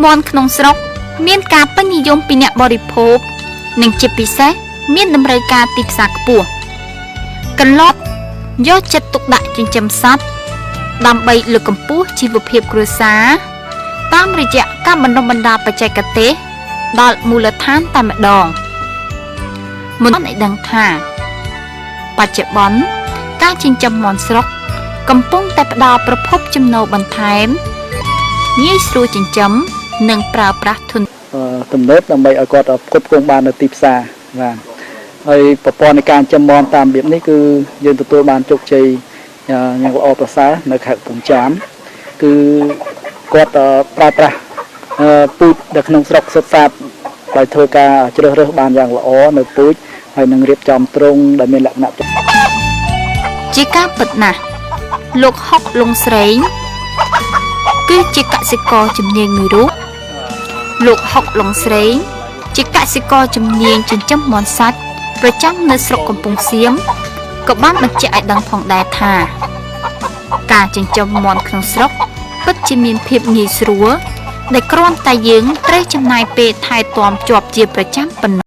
មន់ក្នុងស្រុកមានការពេញនិយមពីអ្នកបរិភោគនិងជាពិសេសមានតម្រូវការទីផ្សារខ្ពស់កន្លប់យកចិត្តទុកដាក់ចិញ្ចឹមសត្វដើម្បីលើកកម្ពស់ជីវភាពគ្រួសារតាមរយៈការបណ្ដុះបណ្ដាលបច្ចេកទេសដល់មូលដ្ឋានតែម្ដងមុនឲ្យដឹងថាបច្ចុប្បន្នការចិញ្ចឹមមាន់ស្រុកកំពុងតែផ្ដល់ប្រភពចំណូលបន្ថែមងាយស្រួលចិញ្ចឹមនិងប្រើប្រាស់ធនទំនើបដើម្បីឲ្យគាត់ផ្គត់ផ្គង់បាននៅទីផ្សារបាទហើយប្រព័ន្ធនៃការចិញ្ចឹមមាន់តាមរបៀបនេះគឺយើងទទួលបានជោគជ័យយ៉ាងល្អប្រសើរនៅខេត្តកំពង់ចាមគឺគាត់ប្រើប្រាស់ពូជនៅក្នុងស្រុកសុទ្ធសាធដោយធ្វើការជ្រើសរើសបានយ៉ាងល្អនៅពូជហើយនឹងរៀបចំទ្រុងដែលមានលក្ខណៈជាការពិតណាស់លោកហុកលងស្រេងគឺជាកសិករជំនាញមួយរូបលោកហុកលងស្រេងជាកសិករជំនាញចិញ្ចឹមមាន់សាច់ប្រចាំនៅស្រុកកំពង់សៀមក៏បានបញ្ជាក់ឲ្យដឹងផងដែរថាការចិញ្ចឹមមាន់ក្នុងស្រុកពិតជាមានភាពងាយស្រួលដែលគ្រាន់តែយើងត្រូវចំណាយពេលថែទាំជាប់ជាប្រចាំប៉ុណ្ណោះ